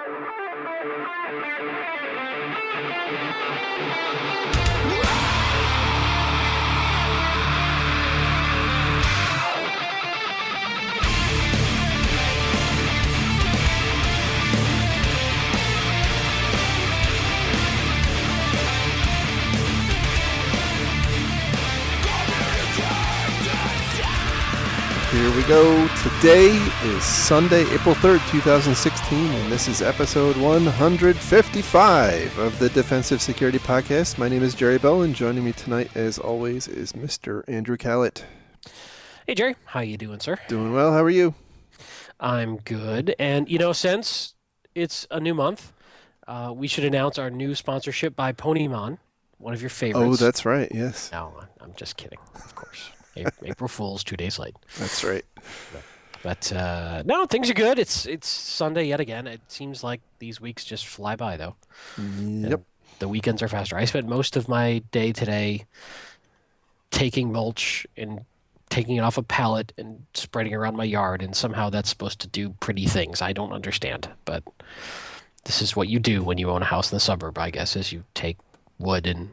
Here we go. Today is Sunday, April 3rd, 2016, and this is episode 155 of the Defensive Security Podcast. My name is Jerry Bell, and joining me tonight, as always, is Mr. Andrew Callett. Hey, Jerry. How you doing, sir? Doing well. How are you? I'm good. And, since it's a new month, we should announce our new sponsorship by Pokemon, one of your favorites. Oh, that's right. Yes. No, I'm just kidding, of course. April Fool's 2 days late. That's right. But no, things are good. It's Sunday yet again. It seems like these weeks just fly by, though. Yep. And the weekends are faster. I spent most of my day today taking mulch and taking it off a pallet and spreading it around my yard, and somehow that's supposed to do pretty things. I don't understand, but this is what you do when you own a house in the suburb, I guess, is you take wood and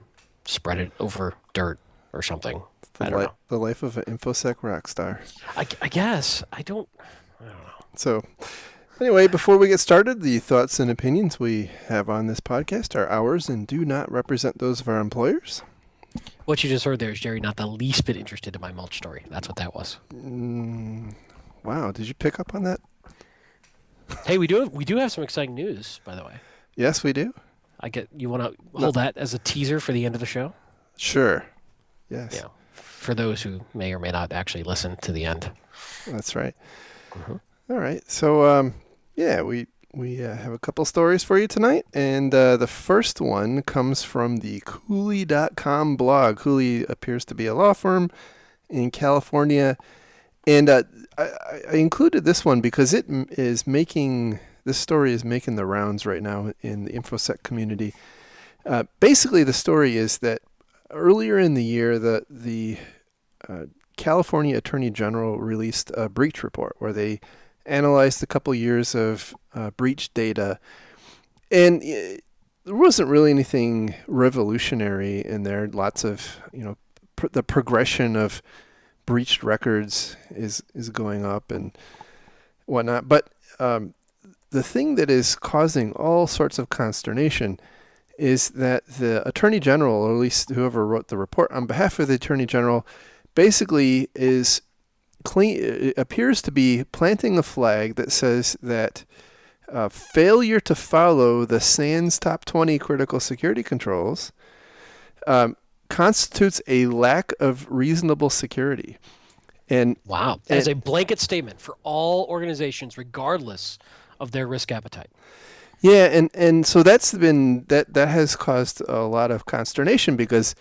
spread it over dirt or something. I don't know. The life of an InfoSec rock star. I guess. I don't know. So, anyway, before we get started, the thoughts and opinions we have on this podcast are ours and do not represent those of our employers. What you just heard there is Jerry not the least bit interested in my mulch story. That's what that was. Wow, did you pick up on that? Hey, we do have some exciting news, by the way. Yes, we do. You want to hold that as a teaser for the end of the show? Sure. Yes. Yeah. For those who may or may not actually listen to the end. That's right. Mm-hmm. All right. So, we have a couple stories for you tonight, and the first one comes from the Cooley.com blog. Cooley appears to be a law firm in California, and I included this one because this story is making the rounds right now in the InfoSec community. Basically, the story is that earlier in the year, the California Attorney General released a breach report where they analyzed a couple years of breach data, and there wasn't really anything revolutionary in there. Lots of, the progression of breached records is going up and whatnot. But the thing that is causing all sorts of consternation is that the Attorney General, or at least whoever wrote the report on behalf of the Attorney General, basically appears to be planting a flag that says that failure to follow the SANS Top 20 critical security controls constitutes a lack of reasonable security. And wow, as a blanket statement for all organizations, regardless of their risk appetite. Yeah, and so that has caused a lot of consternation because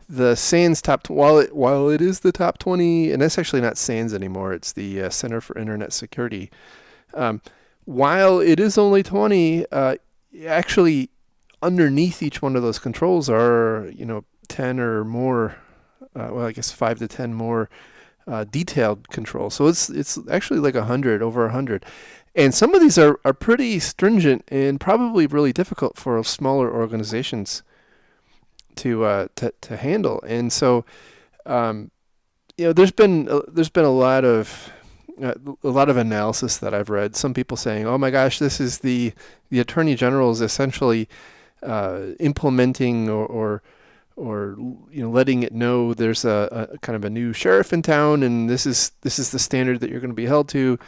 the SANS while it is the top 20, and that's actually not SANS anymore, it's the Center for Internet Security. While it is only 20, actually underneath each one of those controls are 10 or more, 5 to 10 more detailed controls. So it's actually like 100, over 100. And some of these are pretty stringent and probably really difficult for smaller organizations to handle. And so, there's been a lot of analysis that I've read. Some people saying, "Oh my gosh, this is the Attorney General is essentially implementing or letting it know there's a kind of a new sheriff in town, and this is the standard that you're going to be held to."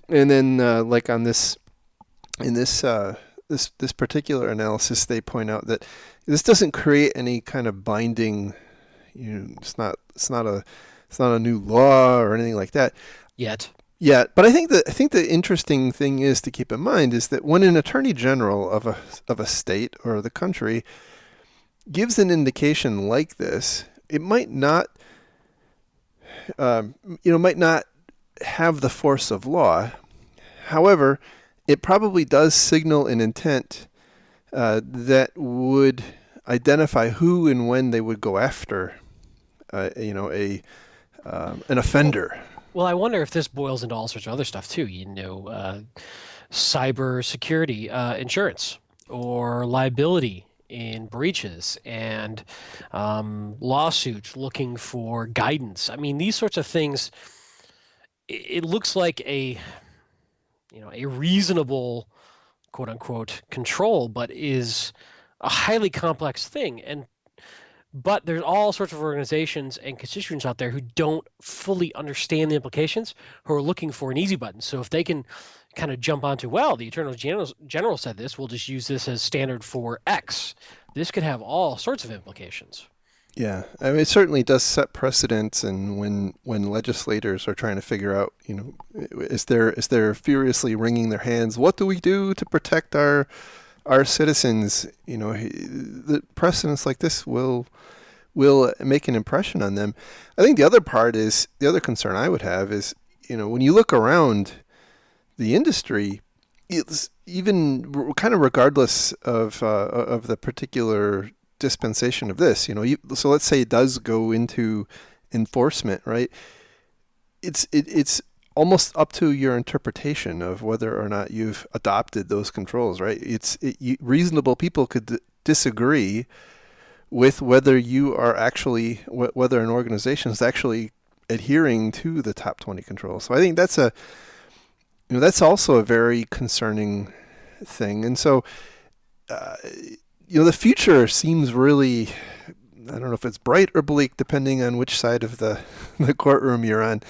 And then, like on this particular analysis, they point out that this doesn't create any kind of binding. It's not a new law or anything like that Yet. But I think the interesting thing is to keep in mind is that when an attorney general of a state or the country gives an indication like this, it might not have the force of law. However, it probably does signal an intent that would identify who and when they would go after, an offender. Well, I wonder if this boils into all sorts of other stuff too. cyber security insurance or liability in breaches and lawsuits looking for guidance. I mean, these sorts of things. It looks like a reasonable quote unquote control, but is a highly complex thing. But there's all sorts of organizations and constituents out there who don't fully understand the implications, who are looking for an easy button. So if they can kind of jump onto, well, the General said this, we'll just use this as standard for X. This could have all sorts of implications. Yeah, I mean, it certainly does set precedents, and when legislators are trying to figure out, is they're furiously wringing their hands, what do we do to protect our citizens? The precedents like this will make an impression on them. I think the other concern I would have is, when you look around the industry, it's even kind of regardless of the particular dispensation of this. So let's say it does go into enforcement, right? It's almost up to your interpretation of whether or not you've adopted those controls, right? Reasonable people could disagree with whether you are actually whether an organization is actually adhering to the top 20 controls. So I think that's also a very concerning thing. And so uh, the future seems really, I don't know if it's bright or bleak depending on which side of the the courtroom you're on.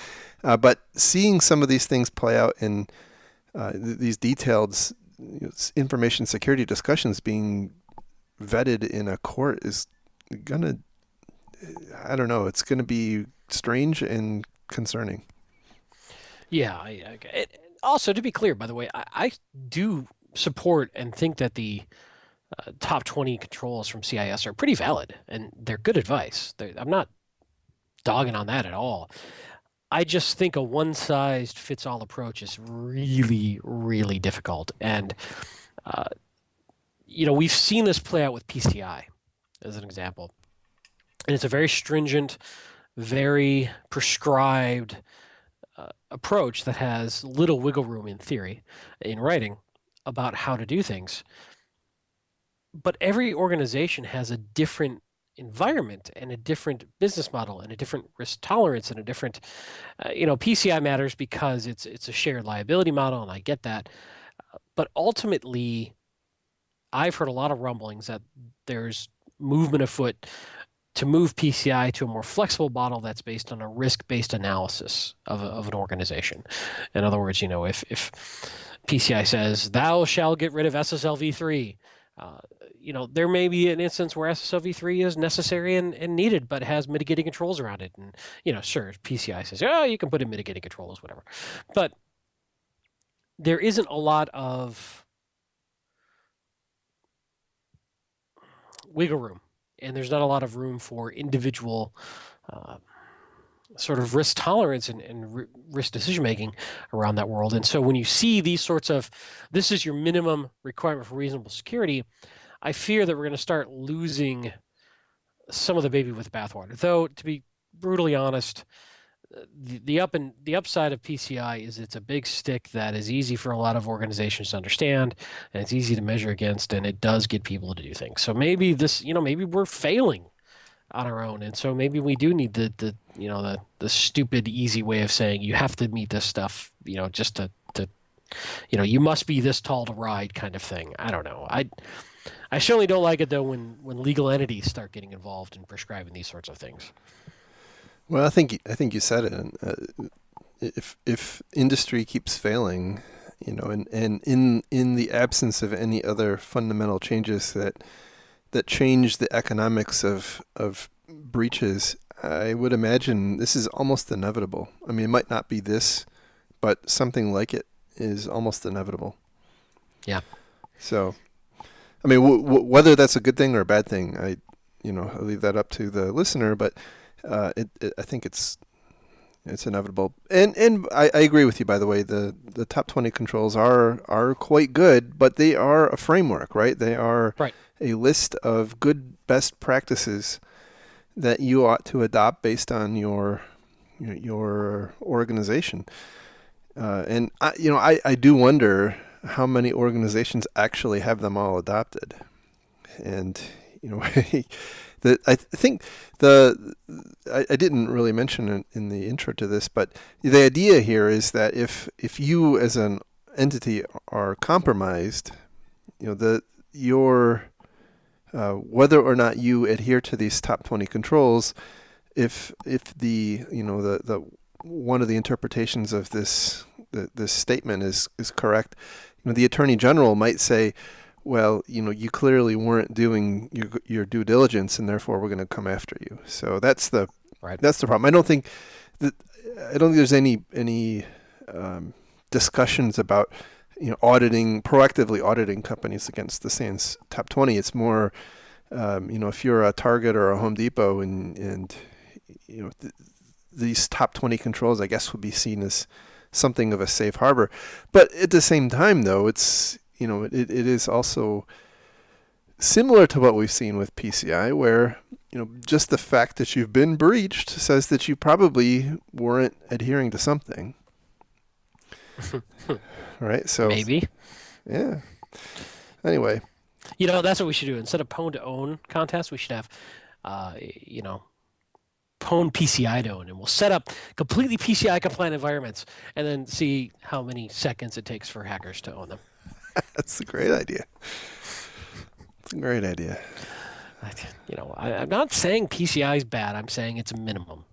But seeing some of these things play out in these detailed information security discussions being vetted in a court is gonna, I don't know, it's gonna be strange and concerning. Yeah. Also, to be clear, by the way, I do support and think that the top 20 controls from CIS are pretty valid and they're good advice. I'm not dogging on that at all. I just think a one size fits all approach is really, really difficult. And, uh, we've seen this play out with PCI as an example. And it's a very stringent, very prescribed approach that has little wiggle room in theory, in writing, about how to do things. But every organization has a different environment and a different business model and a different risk tolerance and a different PCI matters because it's a shared liability model, and I get that. But ultimately, I've heard a lot of rumblings that there's movement afoot to move PCI to a more flexible model that's based on a risk-based analysis of an organization. In other words, if PCI says thou shall get rid of SSLv3, uh, there may be an instance where SSLv3 is necessary and needed, but has mitigating controls around it. And, sure, PCI says, oh, you can put in mitigating controls, whatever. But there isn't a lot of wiggle room, and there's not a lot of room for individual uh, sort of risk tolerance and risk decision making around that world. And so when you see these sorts of, this is your minimum requirement for reasonable security, I fear that we're going to start losing some of the baby with the bathwater. Though, to be brutally honest, the upside of PCI is it's a big stick that is easy for a lot of organizations to understand, and it's easy to measure against, and it does get people to do things. So maybe maybe we're failing on our own, and so maybe we do need the stupid easy way of saying you have to meet this stuff, just to you must be this tall to ride kind of thing. I don't know. I certainly don't like it though when legal entities start getting involved in prescribing these sorts of things. Well, I think you said it. If industry keeps failing, and in the absence of any other fundamental changes that change the economics of breaches, I would imagine this is almost inevitable. I mean, it might not be this, but something like it is almost inevitable. Yeah. So, I mean, whether that's a good thing or a bad thing, I leave that up to the listener. But I think it's inevitable. And I agree with you. By the way, the top 20 controls are quite good, but they are a framework, right? They are Right. a list of good best practices that you ought to adopt based on your organization. And I do wonder how many organizations actually have them all adopted. And I think I didn't really mention it in the intro to this, but the idea here is that if you as an entity are compromised, your whether or not you adhere to these top 20 controls, if the one of the interpretations of this statement is correct, the Attorney General might say, well, you clearly weren't doing your due diligence, and therefore we're going to come after you. So that's the Right. that's the problem. I don't think there's any discussions about proactively auditing companies against the SANS top 20. It's more, if you're a Target or a Home Depot, and these top 20 controls, I guess, would be seen as something of a safe harbor. But at the same time, though, it's it is also similar to what we've seen with PCI, where just the fact that you've been breached says that you probably weren't adhering to something. Right? So Maybe. yeah. Anyway, That's what we should do. Instead of pwn to own contest, we should have, pwn PCI to own, and we'll set up completely PCI compliant environments, and then see how many seconds it takes for hackers to own them. that's a great idea. It's a great idea. I'm not saying PCI is bad. I'm saying it's a minimum.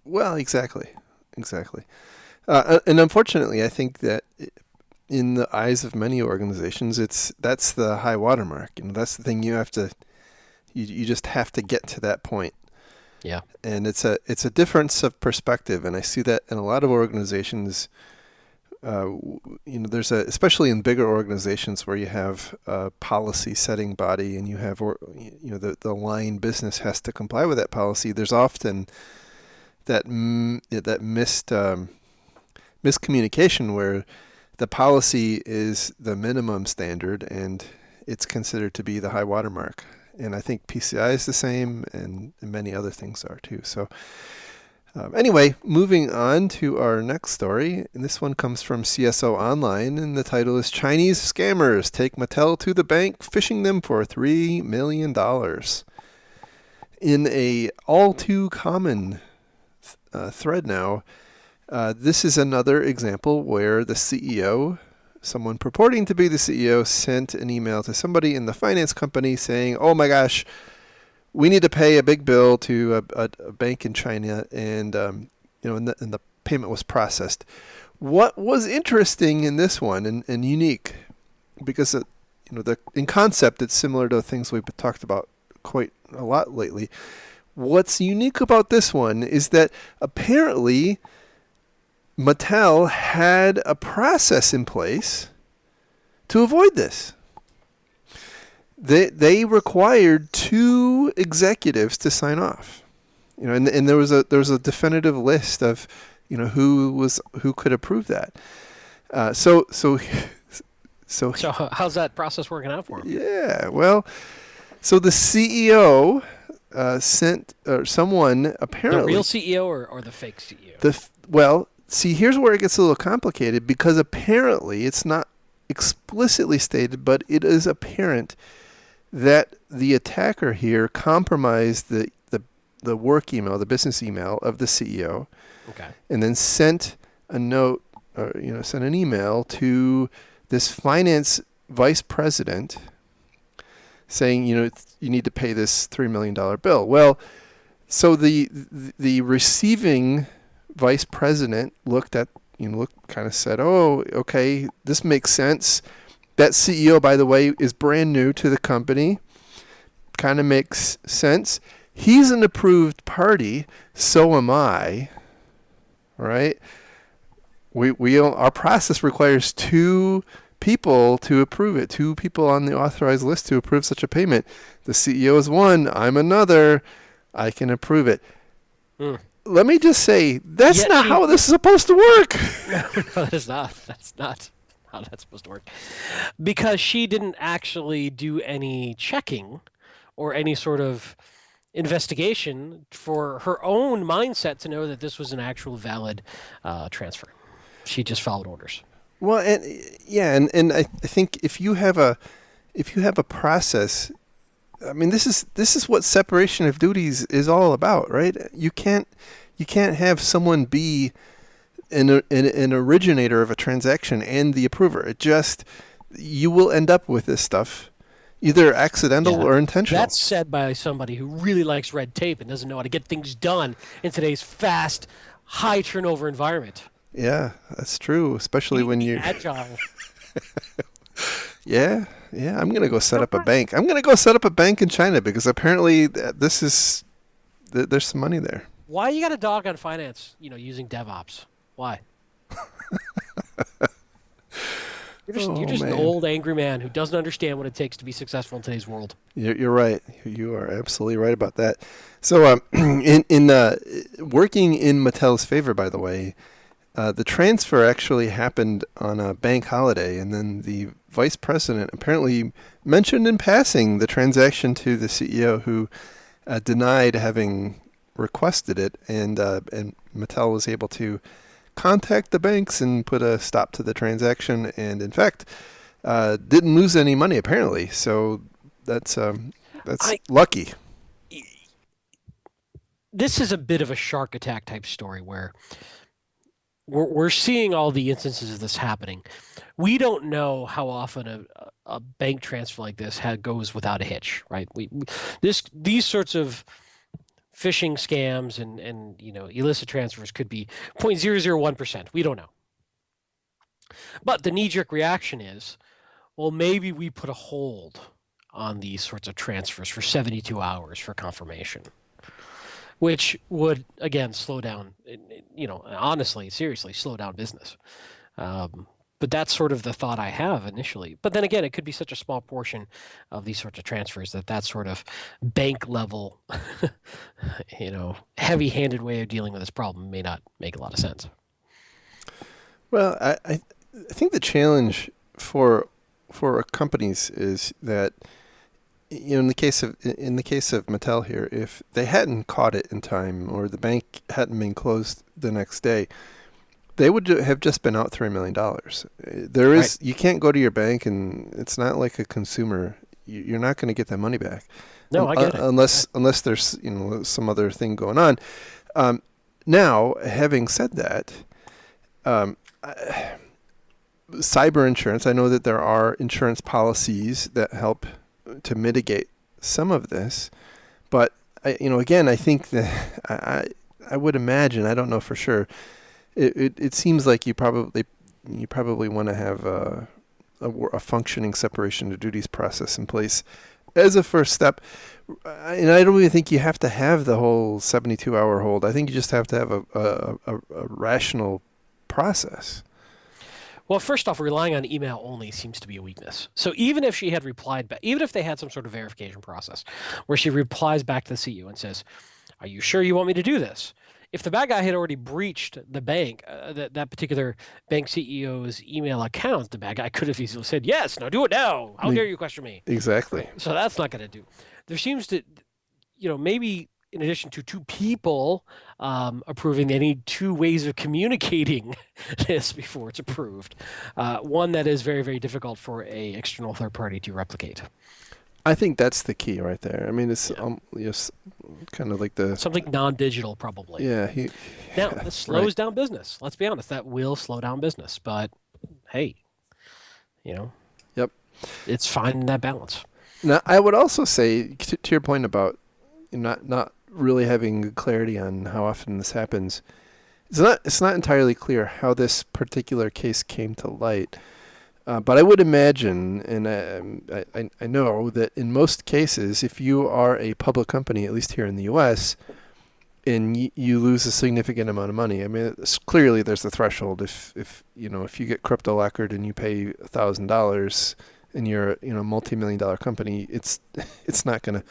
Well, exactly. And unfortunately, I think that in the eyes of many organizations, that's the high watermark. That's the thing you just have to get to that point. Yeah. And it's a difference of perspective, and I see that in a lot of organizations. There's especially in bigger organizations where you have a policy setting body, and you have the line business has to comply with that policy. There's often that miscommunication where the policy is the minimum standard and it's considered to be the high watermark. And I think PCI is the same, and many other things are too. So anyway, moving on to our next story. And this one comes from CSO Online, and the title is Chinese Scammers Take Mattel to the Bank, Phishing Them for $3 million. In a all too common thread now, this is another example where the CEO, someone purporting to be the CEO, sent an email to somebody in the finance company saying, oh my gosh, we need to pay a big bill to a bank in China, and and the payment was processed. What was interesting in this one and unique, because in concept it's similar to things we've talked about quite a lot lately. What's unique about this one is that apparently Mattel had a process in place to avoid this. They required 2 executives to sign off, and there was a definitive list of who could approve that. So how's that process working out for him? Yeah, well, so the CEO sent someone apparently the real CEO or the fake CEO. Well, see, here's where it gets a little complicated, because apparently it's not explicitly stated, but it is apparent that the attacker here compromised the work email, the business email of the CEO, Okay. and then sent a note, or sent an email to this finance vice president saying, you need to pay this $3 million bill. Well, so the receiving vice president looked, kind of said, oh, okay, this makes sense. That CEO, by the way, is brand new to the company. Kind of makes sense. He's an approved party. So am I. All right. Our process requires 2 people to approve it. 2 people on the authorized list to approve such a payment. The CEO is one. I'm another. I can approve it. Let me just say, that's not how this is supposed to work. No, that's not. That's not how that's supposed to work. Because she didn't actually do any checking or any sort of investigation for her own mindset to know that this was an actual valid transfer. She just followed orders. Well, and yeah, and I think if you have a process, I mean, this is what separation of duties is all about, right? You can't have someone be an originator of a transaction and the approver. It just you will end up with this stuff, either accidental Yeah. or intentional. That's said by somebody who really likes red tape and doesn't know how to get things done in today's fast, high turnover environment. Yeah, that's true. You Especially need to when be you, agile. yeah, yeah. I'm gonna go set up a bank. I'm gonna go set up a bank in China because apparently this is there's some money there. Why you got a dog on finance, using DevOps? Why? You're Oh just an man, old angry man who doesn't understand what it takes to be successful in today's world. you're right. You are absolutely right about that. So, in working in Mattel's favor, by the way, the transfer actually happened on a bank holiday, and then the vice president apparently mentioned in passing the transaction to the CEO, who denied having requested it, and Mattel was able to contact the banks and put a stop to the transaction, and in fact, didn't lose any money apparently. So that's I lucky. This is a bit of a shark attack type story where we're seeing all the instances of this happening. We don't know how often a bank transfer like this goes without a hitch, right? These sorts of phishing scams and illicit transfers could be 0.001%. We don't know. But the knee jerk reaction is, well, maybe we put a hold on these sorts of transfers for 72 hours for confirmation, which would, again, slow down, honestly, seriously, slow down business. But that's sort of the thought I have initially. But then again, it could be such a small portion of these sorts of transfers that sort of bank level, heavy-handed way of dealing with this problem may not make a lot of sense. Well, I think the challenge for companies is that in the case of Mattel here, if they hadn't caught it in time or the bank hadn't been closed the next day, they would have just been out $3 million. There Right. is you can't go to your bank, and it's not like a consumer. You're not going to get that money back No, I get it. unless there's some other thing going on. Um, Now, having said that, um, cyber insurance. I know that there are insurance policies that help to mitigate some of this, but again, I think that I would imagine. I don't know for sure. It seems like you probably want to have a functioning separation of duties process in place as a first step. And I don't really think you have to have the whole 72-hour hold. I think you just have to have a rational process. Well, first off, relying on email only seems to be a weakness. So even if she had replied back, even if they had some sort of verification process where she replies back to the CEO and says, "Are you sure you want me to do this?" If the bad guy had already breached the bank, that particular bank CEO's email account, the bad guy could have easily said, "Yes, now do it now. How dare you question me?" Exactly. Right. So that's not going to do. There seems to, maybe in addition to two people approving, they need two ways of communicating this before it's approved. One that is very, very difficult for a external third party to replicate. I think that's the key right there. I mean, it's Yeah. yes, kind of like the Something non-digital, probably. yeah. Now, this slows Right. down business. Let's be honest, that will slow down business. But hey, you know, Yep. it's finding that balance. Now, I would also say to your point about not really having clarity on how often this happens. It's not entirely clear how this particular case came to light. But I would imagine, and I know that in most cases, if you are a public company, at least here in the U.S., and you lose a significant amount of money, I mean, clearly there's a threshold. If you get crypto lacquered and you pay $1,000, and you're a multi-million-dollar company, it's not going to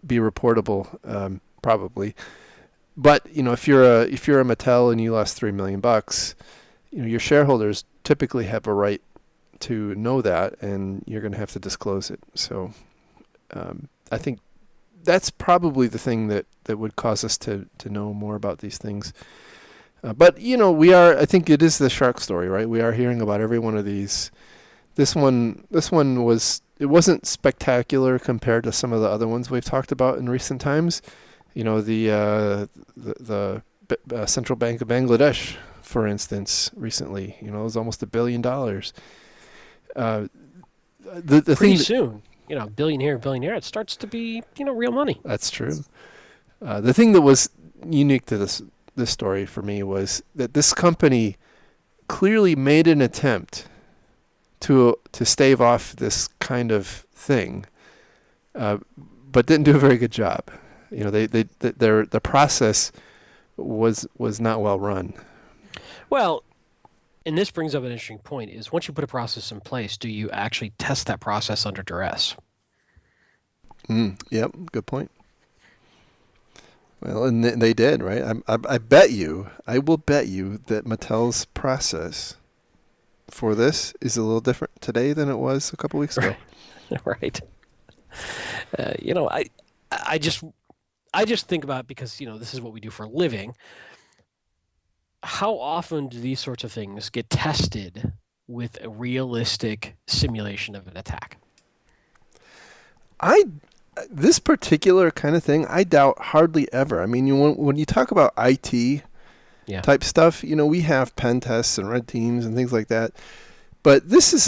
be reportable, probably. But if you're a Mattel and you lost $3 million, your shareholders typically have a right to know that, and you're going to have to disclose it. So I think that's probably the thing that would cause us to know more about these things. But we are. I think it is the shark story, right? We are hearing about every one of these. This one was. It wasn't spectacular compared to some of the other ones we've talked about in recent times. The Central Bank of Bangladesh, for instance, recently. It was almost $1 billion. Uh, the Pretty thing that, soon, billion here, billion there, it starts to be, real money. that's true. The thing that was unique to this story for me was that this company clearly made an attempt to stave off this kind of thing, but didn't do a very good job. The process was not well run. Well, and this brings up an interesting point: is once you put a process in place, do you actually test that process under duress? Yep, good point. Well, and they did, right? I bet you, I will bet you that Mattel's process for this is a little different today than it was a couple weeks ago. Right. I just think about, because this is what we do for a living. How often do these sorts of things get tested with a realistic simulation of an attack? This particular kind of thing, I doubt hardly ever. I mean, when you talk about IT Yeah. type stuff, we have pen tests and red teams and things like that. But this is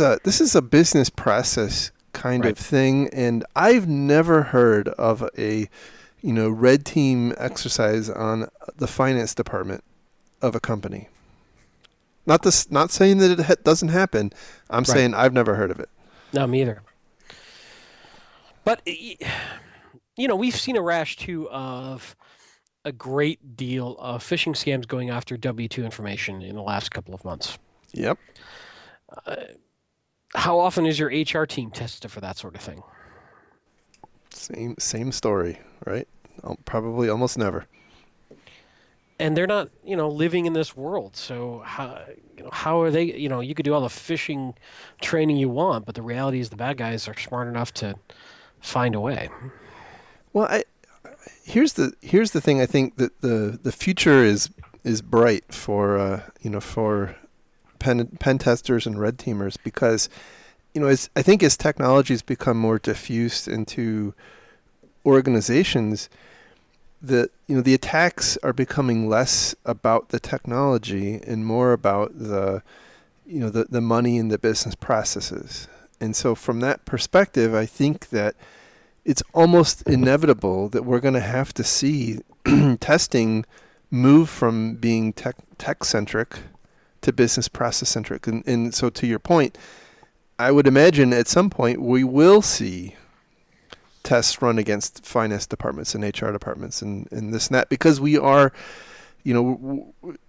a business process kind Right. of thing, and I've never heard of a red team exercise on the finance department of a company. Not saying that it doesn't happen. I'm Right. saying I've never heard of it. No, me either. But we've seen a rash too of a great deal of phishing scams going after W-2 information in the last couple of months. Yep. How often is your HR team tested for that sort of thing? Same story, right? Probably almost never. And they're not, living in this world. So how are they? You could do all the phishing training you want, but the reality is the bad guys are smart enough to find a way. Well, here's the thing. I think that the future is bright for for pen testers and red teamers, because as technologies become more diffused into organizations, the attacks are becoming less about the technology and more about the money and the business processes. And so from that perspective, I think that it's almost inevitable that we're going to have to see testing move from being tech centric to business process centric. And so to your point, I would imagine at some point we will see tests run against finance departments and HR departments and this and that, because we are,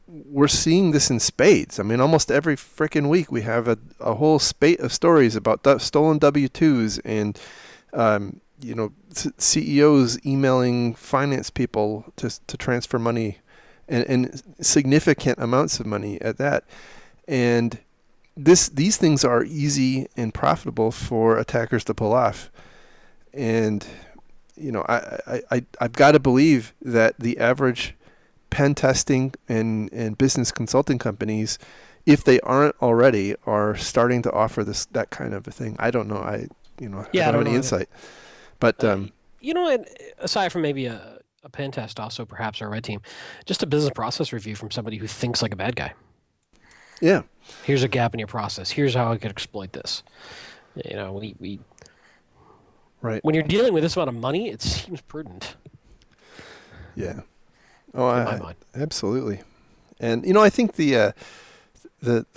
we're seeing this in spades. I mean, almost every frickin' week we have a whole spate of stories about stolen W-2s and, CEOs emailing finance people to transfer money and significant amounts of money at that. And these things are easy and profitable for attackers to pull off. And I've got to believe that the average pen testing and business consulting companies, if they aren't already, are starting to offer that kind of a thing. I don't know. I don't have any insight. But and aside from maybe a pen test, also perhaps our red team, just a business process review from somebody who thinks like a bad guy. Yeah. Here's a gap in your process. Here's how I could exploit this. We Right. When you're dealing with this amount of money, it seems prudent. Yeah. Oh, in my mind. Absolutely. And I think the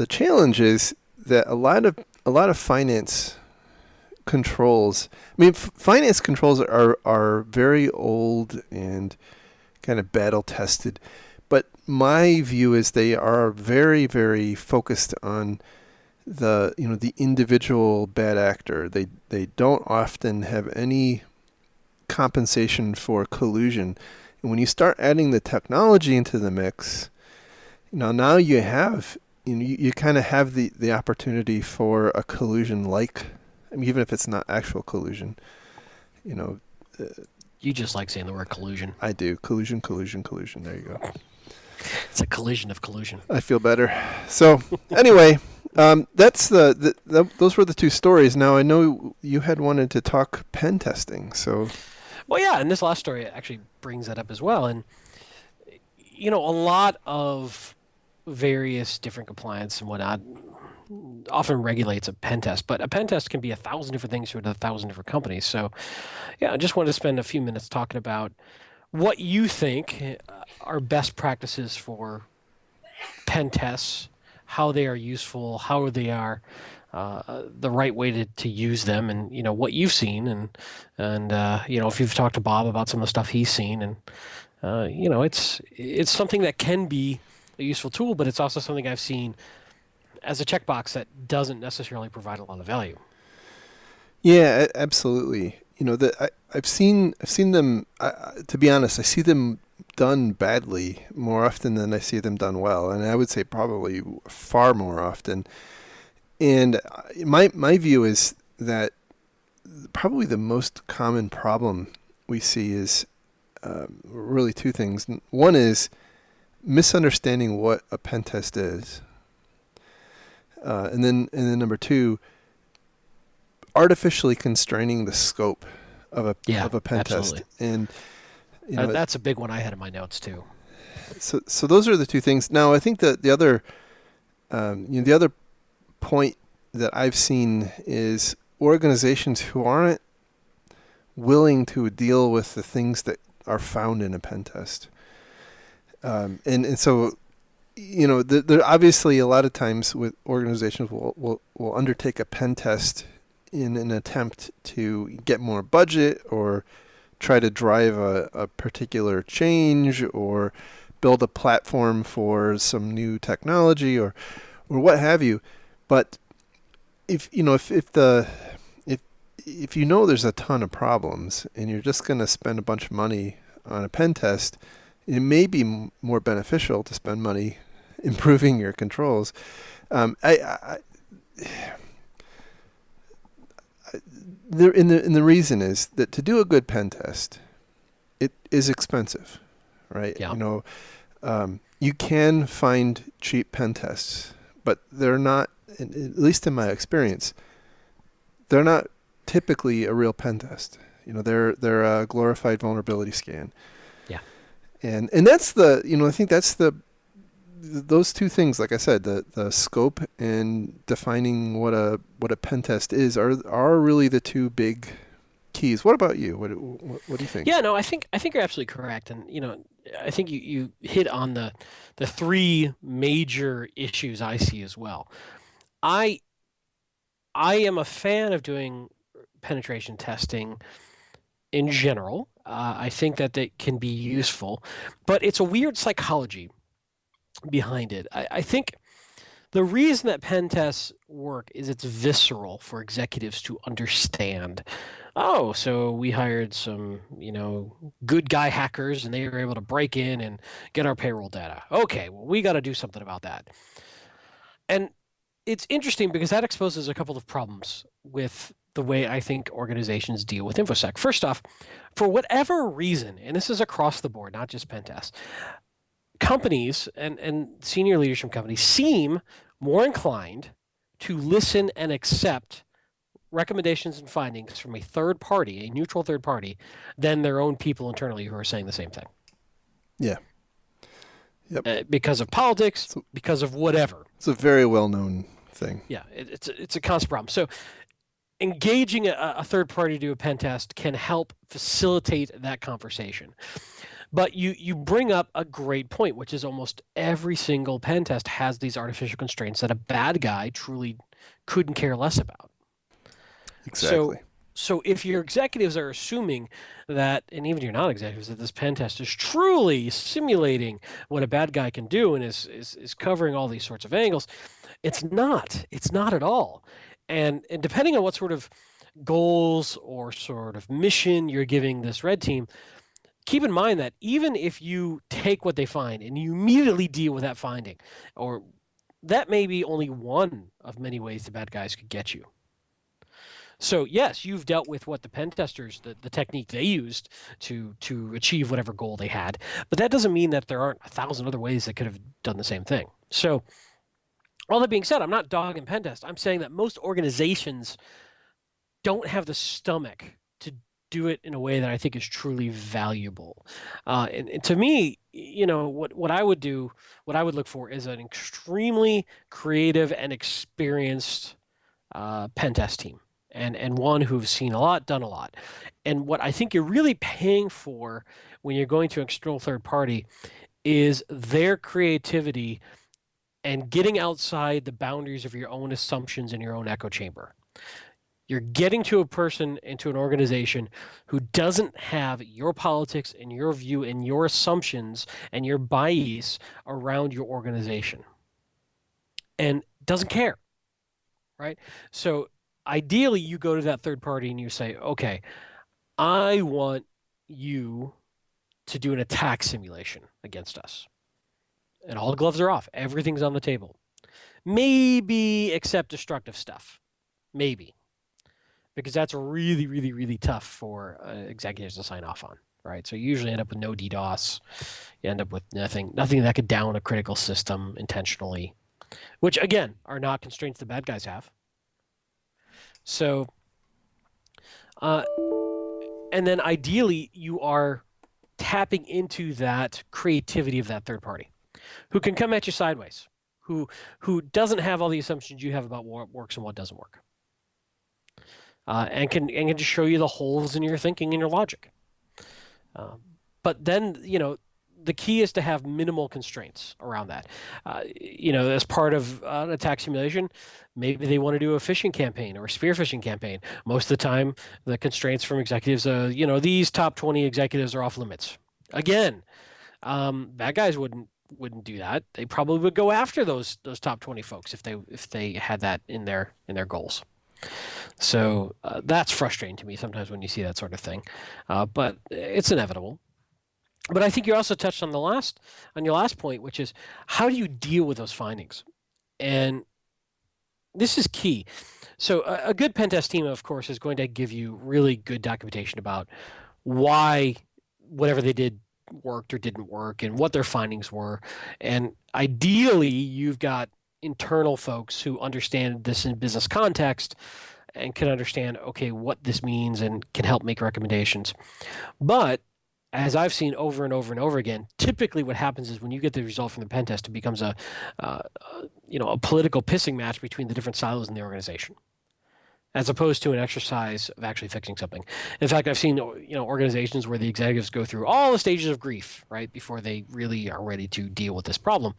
challenge is that a lot of finance controls. I mean, finance controls are very old and kind of battle tested, but my view is they are very, very focused on the individual bad actor. They don't often have any compensation for collusion. And when you start adding the technology into the mix, now you have you kind of have the opportunity for a collusion, like, I mean, even if it's not actual collusion. You just like saying the word collusion. I do. Collusion. There you go. It's a collision of collusion. I feel better. So anyway, that's those were the two stories. Now I know you had wanted to talk pen testing. So Well, yeah, and this last story actually brings that up as well. And a lot of various different compliance and whatnot often regulates a pen test, but a pen test can be 1,000 different things to 1,000 different companies. So, yeah, I just wanted to spend a few minutes talking about what you think are best practices for pen tests, how they are useful, how they are the right way to use them, and what you've seen, and if you've talked to Bob about some of the stuff he's seen, and it's something that can be a useful tool, but it's also something I've seen as a checkbox that doesn't necessarily provide a lot of value. yeah, absolutely. I've seen them. To be honest, I see them done badly more often than I see them done well, and I would say probably far more often. And my view is that probably the most common problem we see is really two things. One is misunderstanding what a pen test is, and then number two, artificially constraining the scope Yeah, of a pen test. absolutely. And you know, That's a big one I had in my notes too. so those are the two things. Now, I think that the other point that I've seen is organizations who aren't willing to deal with the things that are found in a pen test. And so, there obviously a lot of times with organizations will undertake a pen test in an attempt to get more budget or try to drive a particular change or build a platform for some new technology or what have you. But if you know there's a ton of problems and you're just going to spend a bunch of money on a pen test, it may be more beneficial to spend money improving your controls. I the reason is that to do a good pen test, it is expensive, right? Yeah. You can find cheap pen tests, but they're not. At least in my experience, they're not typically a real pen test. They're a glorified vulnerability scan, Yeah. and that's I think that's those two things. Like I said, the scope and defining what a pen test is are really the two big keys. What about you? What do you think? Yeah, no, I think you're absolutely correct, and I think you hit on the three major issues I see as well. I I am a fan of doing penetration testing in general. I think that they can be useful, but it's a weird psychology behind it. I think the reason that pen tests work is it's visceral for executives to understand. Oh, so we hired some, good guy hackers and they were able to break in and get our payroll data. Okay, well, we got to do something about that. And it's interesting because that exposes a couple of problems with the way I think organizations deal with InfoSec. First off, for whatever reason, and this is across the board, not just pen tests, companies and senior leadership companies seem more inclined to listen and accept recommendations and findings from a third party, a neutral third party, than their own people internally who are saying the same thing. Yeah. Yep. Because of politics, So because of whatever. it's a very well known thing. Yeah, it's a constant problem. So engaging a third party to do a pen test can help facilitate that conversation. But you bring up a great point, which is almost every single pen test has these artificial constraints that a bad guy truly couldn't care less about. So Exactly. so if your executives are assuming that, and even your non-executives, that this pen test is truly simulating what a bad guy can do and is covering all these sorts of angles, it's not. It's not at all. And depending on what sort of goals or sort of mission you're giving this red team, keep in mind that even if you take what they find and you immediately deal with that finding, or that may be only one of many ways the bad guys could get you. So yes, you've dealt with what the pen testers, the technique they used to achieve whatever goal they had, but that doesn't mean that there aren't a thousand other ways that could have done the same thing. So all that being said, I'm not dogging pen test. I'm saying that most organizations don't have the stomach to do it in a way that I think is truly valuable. And to me, what I would do, what I would look for is an extremely creative and experienced pen test team, and one who've seen a lot, done a lot. And what I think you're really paying for when you're going to an external third party is their creativity and getting outside the boundaries of your own assumptions in your own echo chamber. You're getting to a person, into an organization who doesn't have your politics and your view and your assumptions and your bias around your organization and doesn't care, right? So ideally, you go to that third party and you say, okay, I want you to do an attack simulation against us. And all the gloves are off. Everything's on the table. Maybe except destructive stuff. Maybe. Because that's really, really, really tough for executives to sign off on, right? So you usually end up with no DDoS. You end up with nothing that could down a critical system intentionally, which again are not constraints the bad guys have. So, and then ideally you are tapping into that creativity of that third party, who can come at you sideways, who doesn't have all the assumptions you have about what works and what doesn't work. And can just show you the holes in your thinking and your logic. But then, the key is to have minimal constraints around that. As part of an attack simulation, maybe they want to do a phishing campaign or a spear phishing campaign. Most of the time, the constraints from executives, these top 20 executives are off limits. Again, bad guys wouldn't do that. They probably would go after those top 20 folks if they had that in their goals. So that's frustrating to me sometimes when you see that sort of thing, but it's inevitable. But I think you also touched on your last point, which is how do you deal with those findings? And this is key. So a good pen test team, of course, is going to give you really good documentation about why whatever they did worked or didn't work and what their findings were. And ideally, you've got internal folks who understand this in business context and can understand, okay, what this means and can help make recommendations. But as I've seen over and over and over again, typically what happens is when you get the result from the pen test, it becomes a political pissing match between the different silos in the organization, as opposed to an exercise of actually fixing something. In fact, I've seen organizations where the executives go through all the stages of grief, right, before they really are ready to deal with this problem.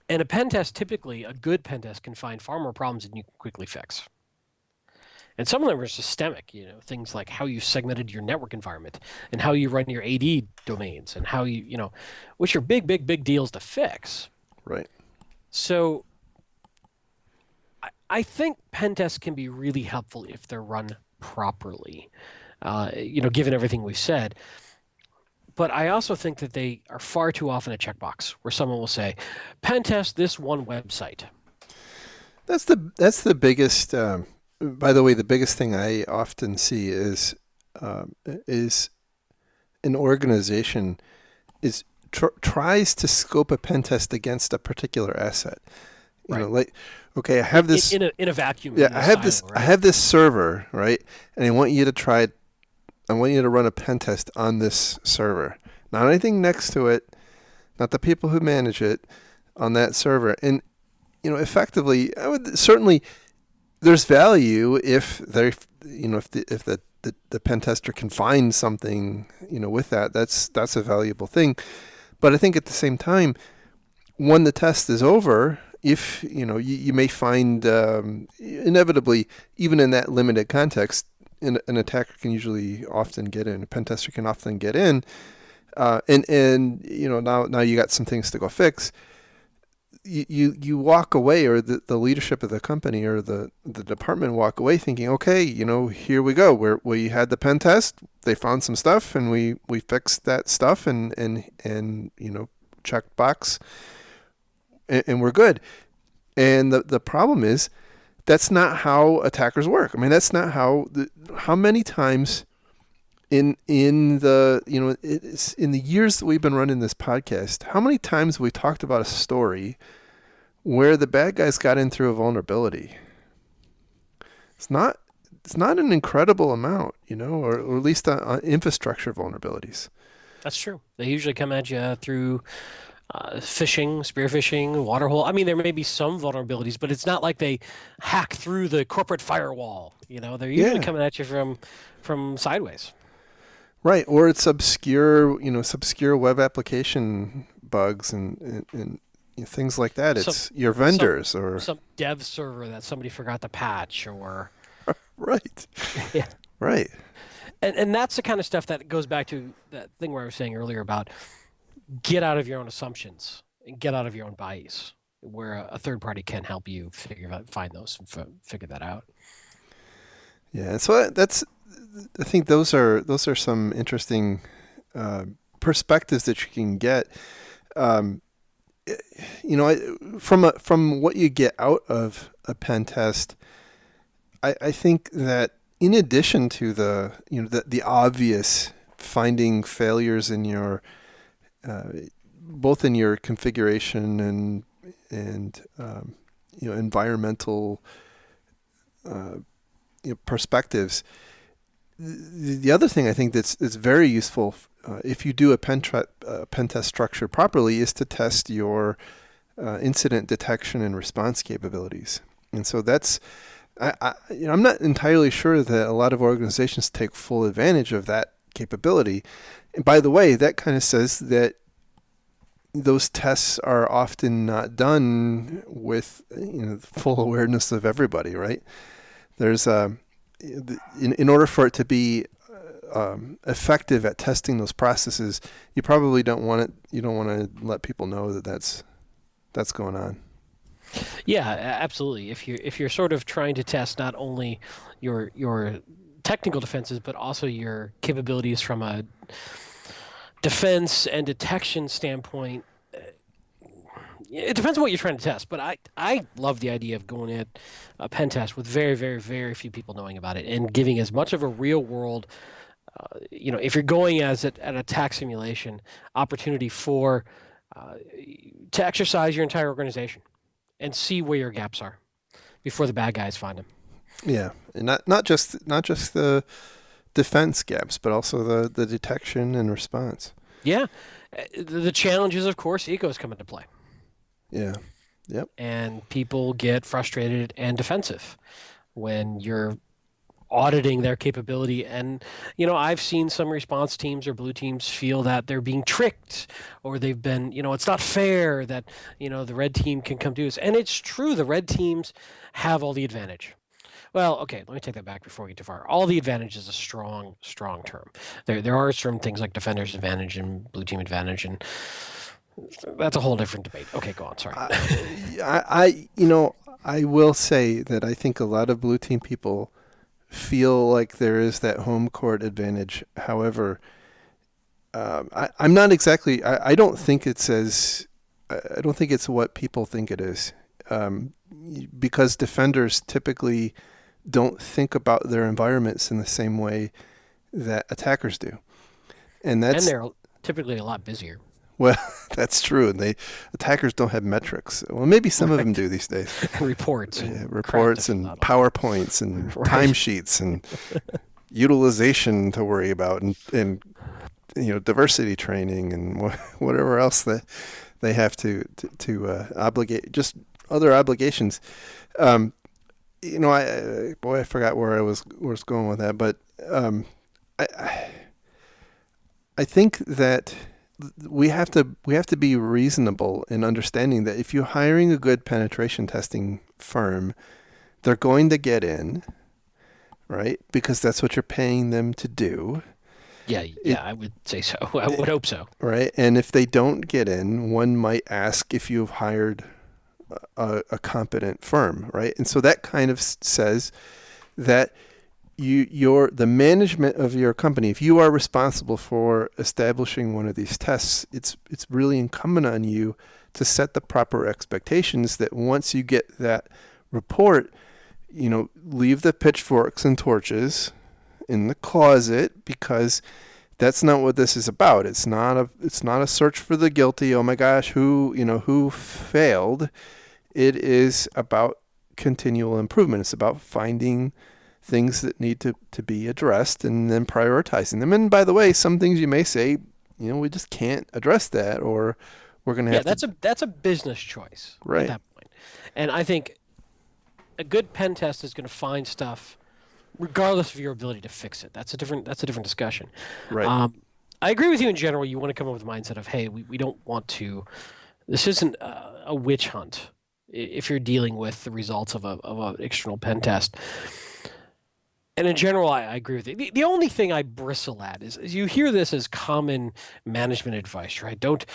And a pen test, typically, a good pen test can find far more problems than you can quickly fix. And some of them are systemic, things like how you segmented your network environment and how you run your AD domains and how you, which are big, big, big deals to fix. Right. So I think pen tests can be really helpful if they're run properly, given everything we've said. But I also think that they are far too often a checkbox where someone will say, pen test this one website. That's the biggest. By the way, the biggest thing I often see is an organization tries to scope a pen test against a particular asset. Okay, I have this in a vacuum. Yeah, I have this. Right? I have this server, right, and I want you to run a pen test on this server. Not anything next to it, not the people who manage it, on that server. And effectively, I would certainly. There's value if the pen tester can find something with that. That's a valuable thing. But I think at the same time, when the test is over, if you may find inevitably, even in that limited context, an attacker can often get in. A pen tester can often get in, and now you got some things to go fix. You walk away, or the leadership of the company or the department walk away thinking, okay, here we go. We had the pen test. They found some stuff, and we fixed that stuff, and check box, and we're good. And the problem is, that's not how attackers work. I mean, that's not how many times in the it's in the years that we've been running this podcast, how many times have we talked about a story where the bad guys got in through a vulnerability? It's not an incredible amount, or at least on infrastructure vulnerabilities. That's true. They usually come at you through phishing, spear phishing, water hole. I mean, there may be some vulnerabilities, but it's not like they hack through the corporate firewall. They're usually Yeah. coming at you from sideways. Right, or it's obscure, obscure web application bugs and things like that. Some It's your some vendors or some dev server that somebody forgot to patch, or right, yeah. right. And that's the kind of stuff that goes back to that thing where I was saying earlier about get out of your own assumptions and get out of your own bias, where a third party can help you find those and figure that out. Yeah, so I think those are some interesting perspectives that you can get. Um, from what you get out of a pen test, I think that in addition to the obvious finding failures in your both in your configuration and environmental perspectives. The other thing I think that's very useful if you do a pen test structure properly is to test your incident detection and response capabilities. And so that's I'm not entirely sure that a lot of organizations take full advantage of that capability. And by the way, that kind of says that those tests are often not done with full awareness of everybody, right? There's in order for it to be effective at testing those processes, you probably don't want it. You don't want to let people know that that's going on. Yeah, absolutely. If you're sort of trying to test not only your technical defenses but also your capabilities from a defense and detection standpoint, it depends on what you're trying to test. But I love the idea of going at a pen test with very, very, very few people knowing about it and giving as much of a real world, if you're going as an attack simulation, opportunity for to exercise your entire organization and see where your gaps are before the bad guys find them. Yeah, and not just the defense gaps, but also the detection and response. Yeah, the challenges, of course, egos come into play. Yeah, yep. And people get frustrated and defensive when you're auditing their capability. And, I've seen some response teams or blue teams feel that they're being tricked or they've been, it's not fair that, the red team can come do this. And it's true, the red teams have all the advantage. Well, okay, let me take that back before we get too far. All the advantage is a strong, strong term. There are certain things like defender's advantage and blue team advantage, and that's a whole different debate. Okay, go on. Sorry. I will say that I think a lot of blue team people feel like there is that home court advantage. However, I'm not exactly. I don't think it's as. I don't think it's what people think it is, because defenders typically don't think about their environments in the same way that attackers do, and they're typically a lot busier. Well, that's true, and attackers don't have metrics. Well, maybe some of them do these days. Reports and PowerPoints and timesheets and utilization to worry about, and diversity training and whatever else that they have to obligate, just other obligations. I forgot where I was going with that, but I think that we have to be reasonable in understanding that if you're hiring a good penetration testing firm, they're going to get in, right? Because that's what you're paying them to do. Yeah, I would say so. I would hope so. Right, and if they don't get in, one might ask if you've hired a competent firm, right? And so that kind of says that the management of your company, if you are responsible for establishing one of these tests, it's really incumbent on you to set the proper expectations that once you get that report, leave the pitchforks and torches in the closet, because that's not what this is about. It's not a search for the guilty. Oh my gosh, who failed? It is about continual improvement. It's about finding things that need to be addressed and then prioritizing them. And by the way, some things you may say, we just can't address that, or we're going to have that's a business choice Right. at that point. And I think a good pen test is going to find stuff regardless of your ability to fix it. That's a different discussion. Right. I agree with you in general. You want to come up with a mindset of, hey, we don't want to. This isn't a witch hunt. If you're dealing with the results of an external pen test. And in general, I agree with you. The only thing I bristle at is you hear this as common management advice, right? Don't,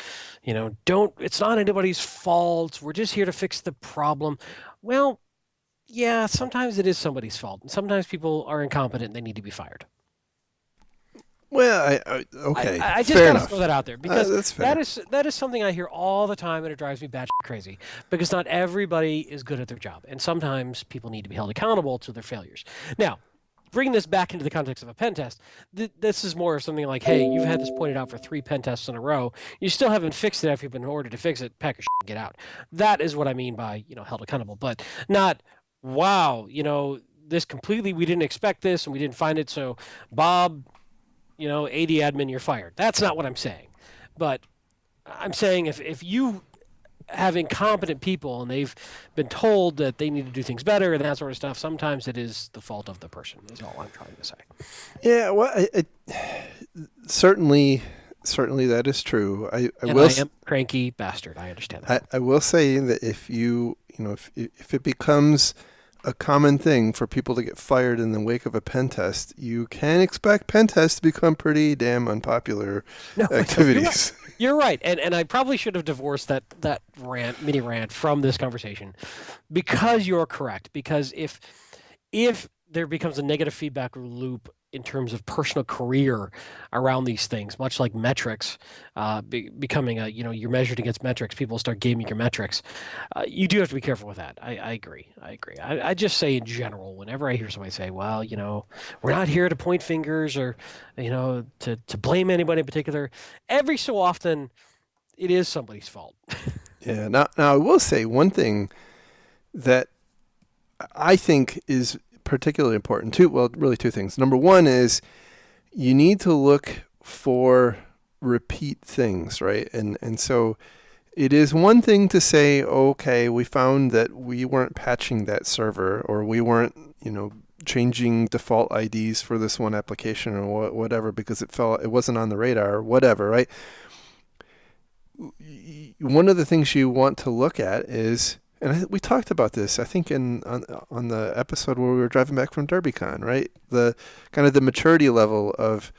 it's not anybody's fault. We're just here to fix the problem. Well, yeah, sometimes it is somebody's fault. And sometimes people are incompetent and they need to be fired. Well, okay. I just fair gotta enough. throw that out there because That's fair. that is something I hear all the time, and it drives me batshit crazy because not everybody is good at their job, and sometimes people need to be held accountable to their failures. Now, bringing this back into the context of a pen test, this is more of something like, hey, you've had this pointed out for 3 pen tests in a row. You still haven't fixed it after you've been ordered to fix it. Pack your shit and get out. That is what I mean by held accountable, but not, wow, this completely, we didn't expect this and we didn't find it, so Bob, AD admin, you're fired. That's not what I'm saying. But I'm saying if you have incompetent people and they've been told that they need to do things better and that sort of stuff, sometimes it is the fault of the person, is all I'm trying to say. Yeah, well, certainly that is true. I am a cranky bastard. I understand that. I will say that if if it becomes a common thing for people to get fired in the wake of a pen test, you can expect pen tests to become pretty damn unpopular activities. You're right. And I probably should have divorced that mini rant from this conversation, because you're correct. Because if there becomes a negative feedback loop in terms of personal career around these things, much like metrics, becoming you're measured against metrics, people start gaming your metrics. You do have to be careful with that. I agree. I just say in general, whenever I hear somebody say, well, we're not here to point fingers or, to blame anybody in particular, every so often it is somebody's fault. Yeah. Now I will say one thing that I think is particularly important. Really two things. Number one is you need to look for repeat things, right? And so it is one thing to say, okay, we found that we weren't patching that server, or we weren't, changing default IDs for this one application or whatever because it wasn't on the radar or whatever, right? One of the things you want to look at is, and we talked about this, I think, on the episode where we were driving back from DerbyCon, right? The kind of the maturity level of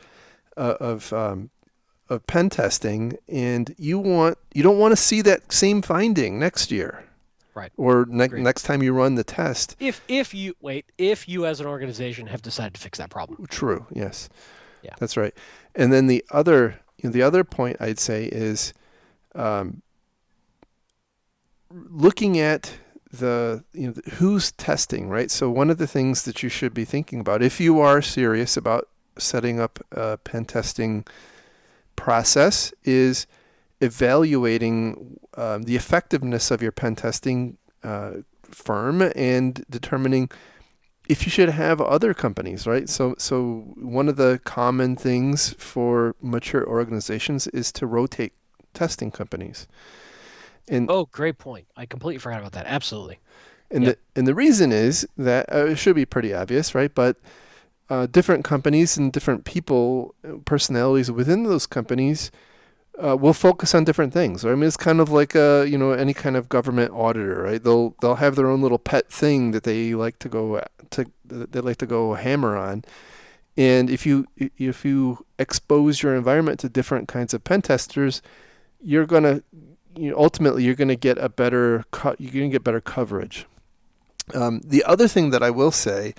pen testing, and you don't want to see that same finding next year, right? Or next time you run the test. If you as an organization have decided to fix that problem. True. Yes. Yeah. That's right. And then the other point I'd say is, looking at who's testing, right? So one of the things that you should be thinking about, if you are serious about setting up a pen testing process, is evaluating the effectiveness of your pen testing firm and determining if you should have other companies, right? So one of the common things for mature organizations is to rotate testing companies. Great point. I completely forgot about that. Absolutely. And the reason is that it should be pretty obvious, right? But different companies and different people, personalities within those companies, will focus on different things. I mean, it's kind of like any kind of government auditor, right? They'll have their own little pet thing that they like to go hammer on. And if you expose your environment to different kinds of pen testers, ultimately you're going to get better coverage. The other thing that I will say,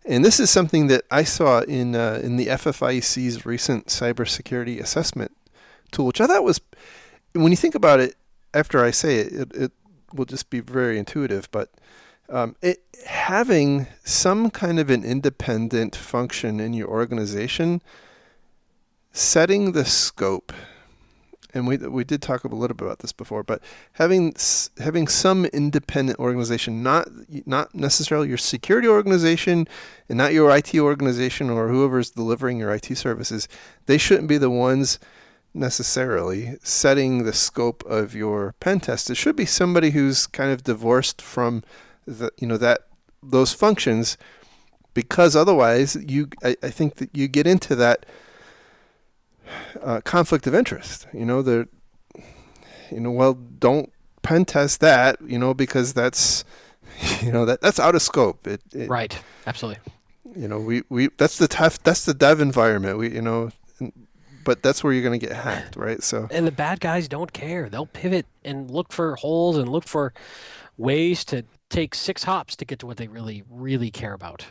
and this is something that I saw in the FFIEC's recent cybersecurity assessment tool, which I thought was, when you think about it, after I say it will just be very intuitive. But Having some kind of an independent function in your organization, setting the scope, and we did talk a little bit about this before, but having some independent organization, not necessarily your security organization, and not your IT organization or whoever's delivering your IT services, they shouldn't be the ones necessarily setting the scope of your pen test. It should be somebody who's kind of divorced from that those functions, because otherwise I think that you get into that conflict of interest. Well, don't pen test that, because that's that's out of scope. It Right. Absolutely. we that's the dev environment. But that's where you're going to get hacked, right? So And the bad guys don't care. They'll pivot and look for holes and look for ways to take 6 hops to get to what they really, really care about.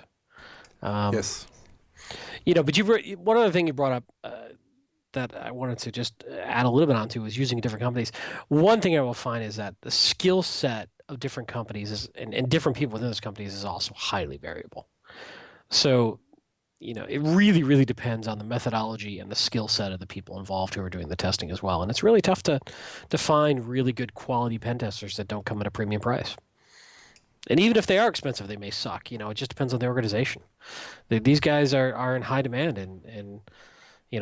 Um, yes, but one other thing you brought up that I wanted to just add a little bit onto is using different companies. One thing I will find is that the skill set of different companies and different people within those companies is also highly variable. So, it really, really depends on the methodology and the skill set of the people involved who are doing the testing as well. And it's really tough to find really good quality pen testers that don't come at a premium price. And even if they are expensive, they may suck. It just depends on the organization. These guys are in high demand, and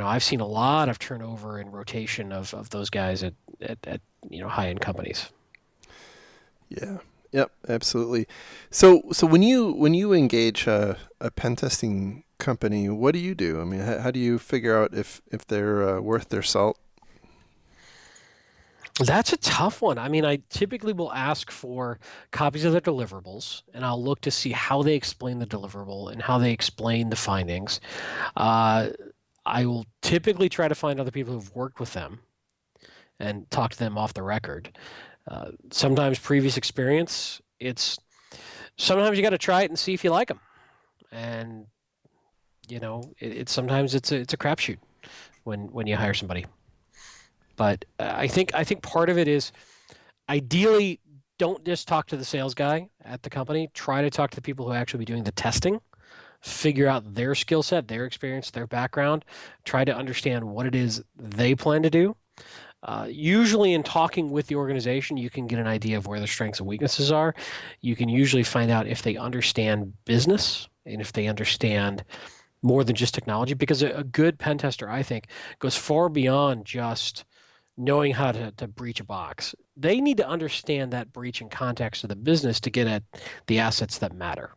I've seen a lot of turnover and rotation of those guys at high end companies. yeah, yep, absolutely. So when you engage a pen testing company, what do you do? I mean, how do you figure out if they're worth their salt? That's a tough one. I mean, I typically will ask for copies of their deliverables, and I'll look to see how they explain the deliverable and how they explain the findings. Uh, I will typically try to find other people who've worked with them and talk to them off the record. Sometimes previous experience. It's sometimes you got to try it and see if you like them, and it's sometimes it's a crapshoot when you hire somebody. But I think part of it is ideally don't just talk to the sales guy at the company. Try to talk to the people who actually be doing the testing. Figure out their skill set, their experience, their background. Try to understand what it is they plan to do. Usually, in talking with the organization, you can get an idea of where their strengths and weaknesses are. You can usually find out if they understand business and if they understand more than just technology. Because a good pen tester, I think, goes far beyond just knowing how to breach a box. They need to understand that breach in context of the business to get at the assets that matter.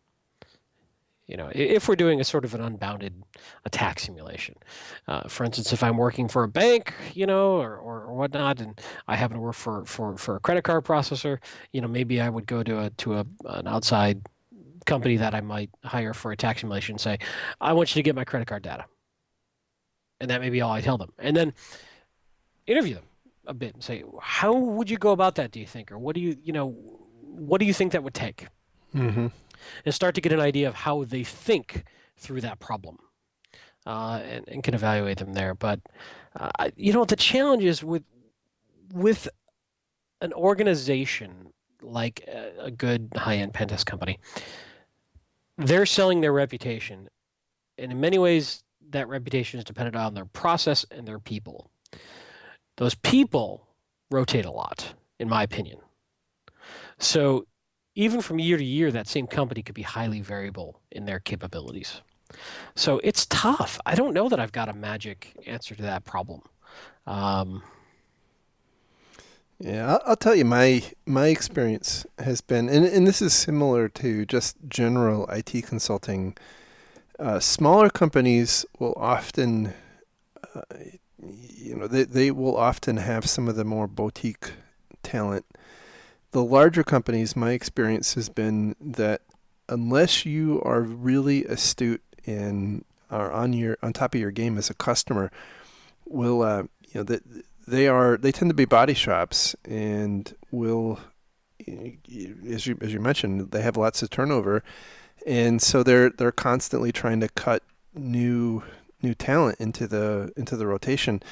If we're doing a sort of an unbounded attack simulation, for instance, if I'm working for a bank, or whatnot, and I happen to work for a credit card processor, maybe I would go to an outside company that I might hire for a attack simulation and say, I want you to get my credit card data, and that may be all I tell them, and then interview them a bit and say, how would you go about that? Do you think, or what do you think that would take? Mm-hmm. And start to get an idea of how they think through that problem, and can evaluate them there. But the challenge is with an organization like a good high-end pen test company. They're selling their reputation, and in many ways, that reputation is dependent on their process and their people. Those people rotate a lot, in my opinion. So even from year to year, that same company could be highly variable in their capabilities. So it's tough. I don't know that I've got a magic answer to that problem. Um, Yeah, I'll tell you my experience has been, and this is similar to just general IT consulting. Smaller companies will often, uh, they will often have some of the more boutique talent. The larger companies, my experience has been that unless you are really astute and are on top of your game as a customer, will that they tend to be body shops and will, as you mentioned, they have lots of turnover, and so they're constantly trying to cut new talent into the rotation,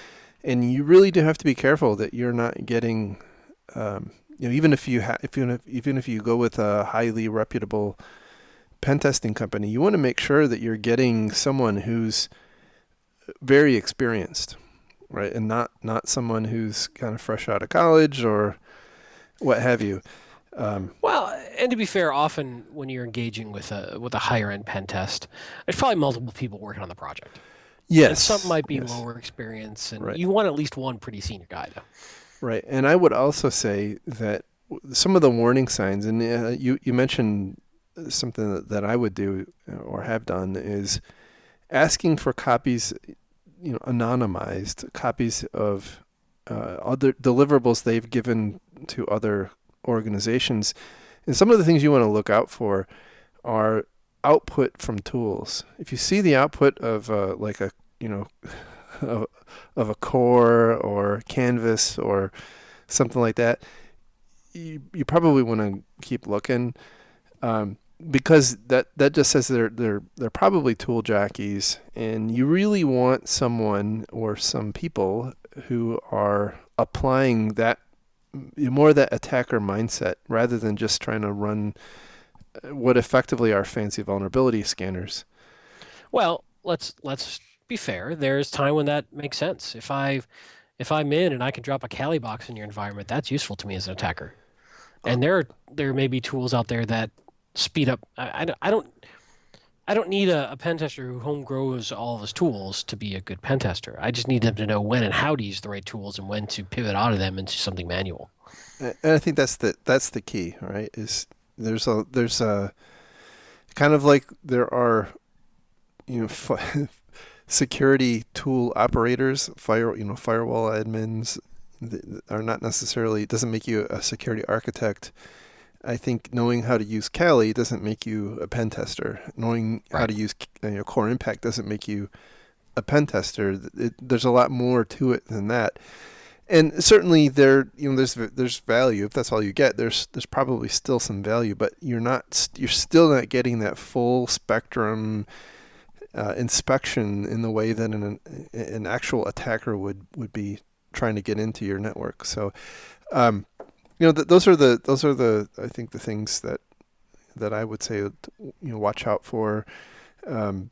and you really do have to be careful that you're not getting even if you even if you go with a highly reputable pen testing company, you want to make sure that you're getting someone who's very experienced, right, and not someone who's kind of fresh out of college or what have you. Well, and to be fair, often when you're engaging with a higher end pen test, there's probably multiple people working on the project, and some Yes, might be yes, lower experience, and right, you want at least one pretty senior guy, though. right. And I would also say that some of the warning signs, and you mentioned something that I would do or have done is asking for copies, anonymized copies of other deliverables they've given to other organizations. And some of the things you want to look out for are output from tools. If you see the output of like a you know of, of a core or canvas or something like that, you probably want to keep looking. Because that just says they're probably tool jockeys, and you really want someone or some people who are applying that more that attacker mindset rather than just trying to run what effectively are fancy vulnerability scanners. Well, let's be fair. There's time when that makes sense. If I'm in and I can drop a Kali box in your environment, that's useful to me as an attacker. Uh, And there may be tools out there that speed up. I don't need a pen tester who home grows all of his tools to be a good pen tester. I just need them to know when and how to use the right tools and when to pivot out of them into something manual. and I think that's the key, right? Is there's a kind of like there are security tool operators, firewall admins are not necessarily doesn't make you a security architect. I think knowing how to use Kali doesn't make you a pen tester. Knowing how Right. to use Core Impact doesn't make you a pen tester. There's a lot more to it than that. And certainly there's value. If that's all you get, there's probably still some value, but you're still not getting that full spectrum inspection in the way that an actual attacker would be trying to get into your network. So, those are the I think the things that I would say watch out for. Um,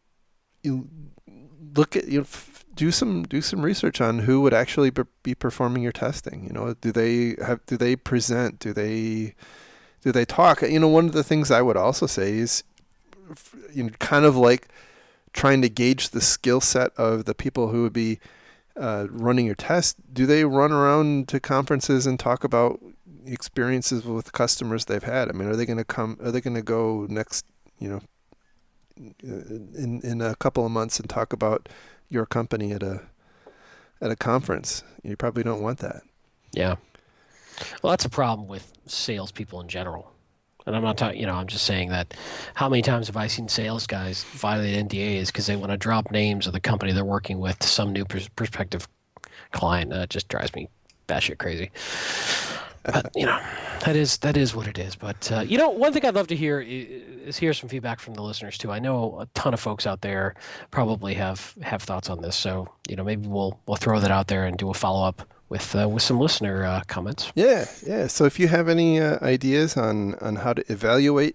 you look at do some research on who would actually be performing your testing. Do they present? Do they talk? One of the things I would also say is kind of like trying to gauge the skill set of the people who would be running your test. Do they run around to conferences and talk about experiences with customers they've had? I mean, are they going to come? Are they going to go next? In a couple of months and talk about your company at a conference? You probably don't want that. Yeah. Well, that's a problem with salespeople in general. And I'm not talking, I'm just saying that how many times have I seen sales guys violate NDAs because they want to drop names of the company they're working with to some new prospective client? It just drives me batshit crazy. But that is what it is. But one thing I'd love to hear is hear some feedback from the listeners too. I know a ton of folks out there probably have thoughts on this, so maybe we'll throw that out there and do a follow up with some listener comments. Yeah, yeah. So if you have any ideas on how to evaluate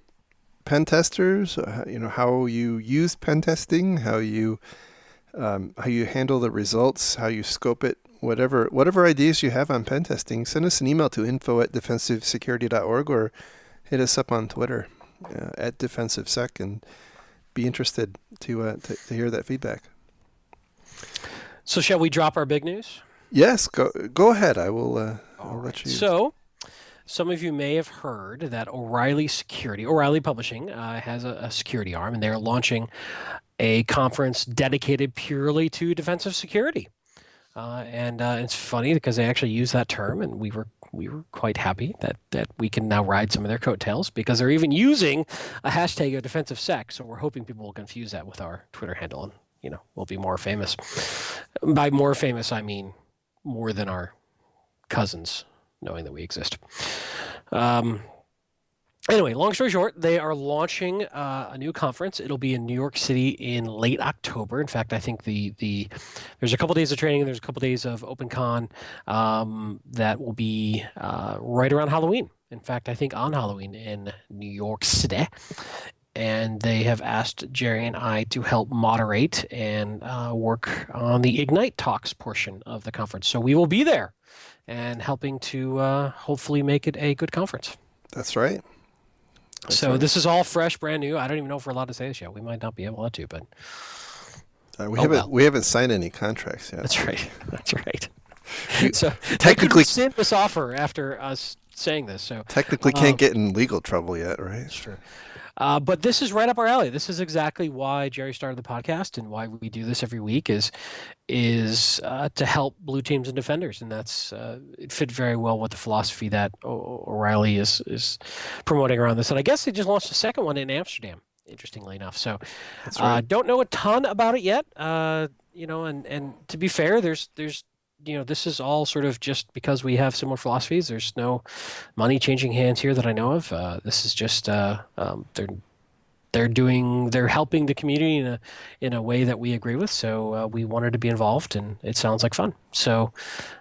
pen testers, how you use pen testing, how you handle the results, how you scope it, whatever ideas you have on pen testing, send us an email to info@defensivesecurity.org or hit us up on Twitter at defensivesec and be interested to hear that feedback. So shall we drop our big news? Yes, go ahead. I'll All right. let you. So some of you may have heard that O'Reilly Publishing, has a security arm, and they're launching a conference dedicated purely to defensive security. And it's funny because they actually use that term, and we were quite happy that we can now ride some of their coattails because they're even using a hashtag of defensive sec. So we're hoping people will confuse that with our Twitter handle, and we'll be more famous. By more famous, I mean more than our cousins knowing that we exist. Anyway, long story short, they are launching a new conference. It'll be in New York City in late October. In fact, I think the there's a couple days of training and there's a couple days of OpenCon that will be right around Halloween. In fact, I think on Halloween in New York City. And they have asked Jerry and I to help moderate and work on the Ignite Talks portion of the conference. So we will be there and helping to hopefully make it a good conference. That's right. So this is all fresh, brand new. I don't even know if we're allowed to say this yet. We might not be able to, but We haven't signed any contracts yet. that's right. That's right. You So they could technically rescind this offer after us saying this. So technically can't get in legal trouble yet, right? that's true. But this is right up our alley. This is exactly why Jerry started the podcast and why we do this every week is to help blue teams and defenders, and that's it fit very well with the philosophy that O'Reilly is promoting around this. And I guess they just launched a second one in Amsterdam, interestingly enough. So That's right. don't know a ton about it yet. And to be fair, there's this is all sort of just because we have similar philosophies. There's no money changing hands here that I know of. This is just they're helping the community in a way that we agree with. So we wanted to be involved, and it sounds like fun. So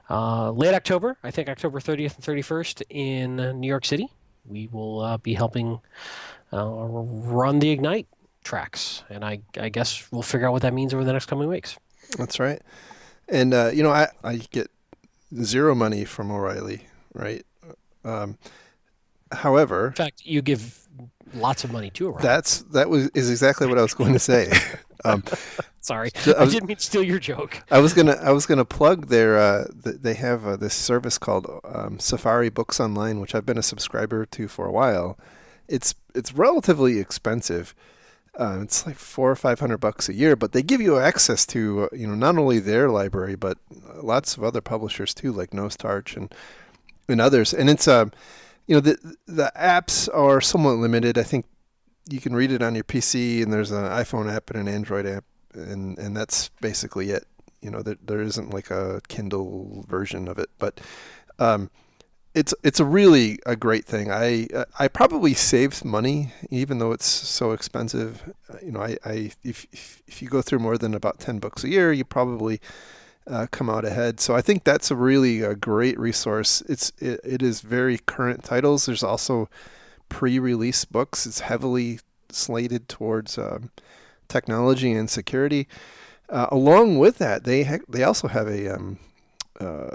late October, I think October 30th and 31st in New York City, we will be helping run the Ignite tracks, and I guess we'll figure out what that means over the next coming weeks. That's right. And I get zero money from O'Reilly, right? Um, however, In fact, you give lots of money to O'Reilly. is exactly what I was going to say. Um, Sorry, so I didn't mean to steal your joke. I was gonna plug their they have this service called Safari Books Online, which I've been a subscriber to for a while. It's relatively expensive. It's like $400 or $500 a year, but they give you access to not only their library but lots of other publishers too, like No Starch and others. And it's the apps are somewhat limited. I think you can read it on your PC, and there's an iPhone app and an Android app, and that's basically it. There isn't like a Kindle version of it, but it's a really a great thing. I probably saved money even though it's so expensive. If you go through more than about 10 books a year, you probably come out ahead. So I think that's a great resource. It is very current titles. There's also pre-release books. It's heavily slated towards technology and security. Along with that, they also have a uh,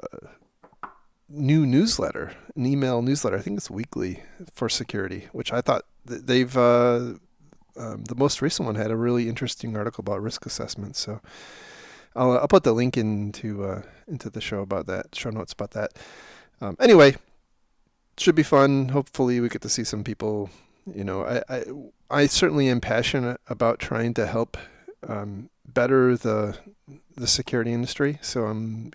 new newsletter, an email newsletter. I think it's weekly for security, which I thought they've the most recent one had a really interesting article about risk assessment. So I'll put the link into the show notes about that. Anyway, should be fun. Hopefully, we get to see some people. I certainly am passionate about trying to help better the security industry. So I'm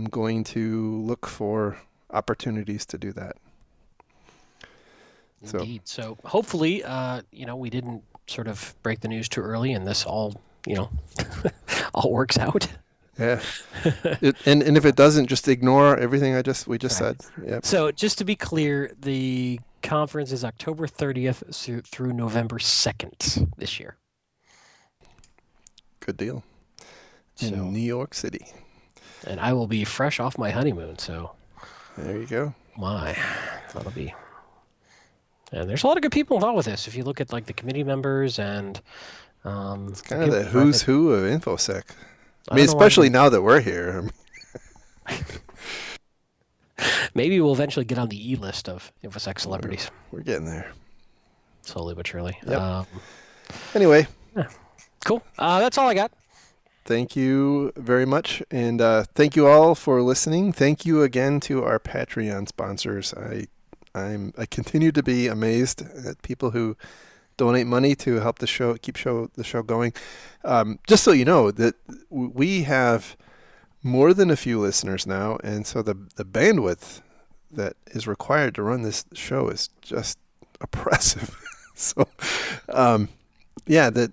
going to look for opportunities to do that. Indeed. So hopefully, we didn't sort of break the news too early, and this all, all works out. Yeah. And if it doesn't, just ignore everything we just Right. said. Yep. So just to be clear, the conference is October 30th through November 2nd this year. Good deal. In So, New York City. and I will be fresh off my honeymoon, so There you go. that'll be. And there's a lot of good people involved with this. If you look at like the committee members and It's kind of the who's who of InfoSec. I mean, don't know why especially now that we're here. maybe we'll eventually get on the E-list of InfoSec celebrities, We're getting there. slowly but surely. Yep. Anyway, Cool. That's all I got. thank you very much. And thank you all for listening. Thank you again to our Patreon sponsors. I continue to be amazed at people who donate money to help the show going. Just so you know that we have more than a few listeners now, and so the bandwidth that is required to run this show is just oppressive. So, yeah, that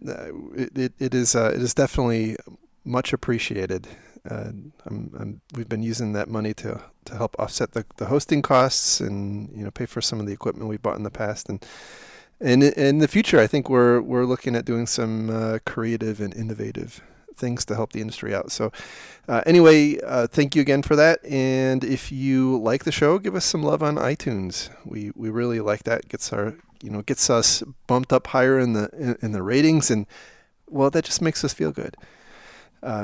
it is definitely much appreciated. We've been using that money to help offset the hosting costs and pay for some of the equipment we bought in the past. And in the future, I think we're looking at doing some creative and innovative things to help the industry out. So anyway, thank you again for that. And if you like the show, give us some love on iTunes. We really like that. Gets us bumped up higher in the ratings, and well, that just makes us feel good.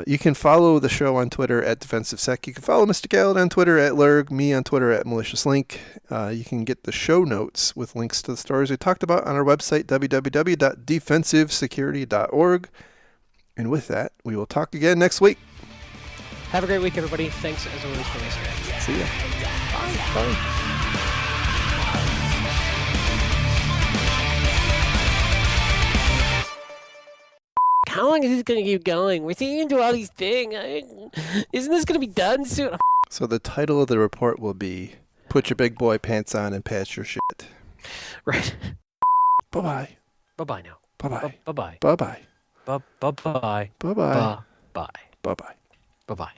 You can follow the show on Twitter at DefensiveSec. You can follow Mr. Gallad on Twitter at Lurg, me on Twitter at MaliciousLink. You can get the show notes with links to the stories we talked about on our website, www.defensivesecurity.org. And with that, we will talk again next week. Have a great week, everybody. Thanks, as always, for listening. See ya. Bye. How long is this going to keep going? We're seeing into all these things. Isn't this going to be done soon? So the title of the report will be, Put Your Big Boy Pants On and Pass Your Shit. Right. Bye-bye. Bye-bye now. Bye-bye. Bye-bye. Bye-bye. Bye-bye. Bye-bye. Bye-bye. Bye-bye. Bye-bye.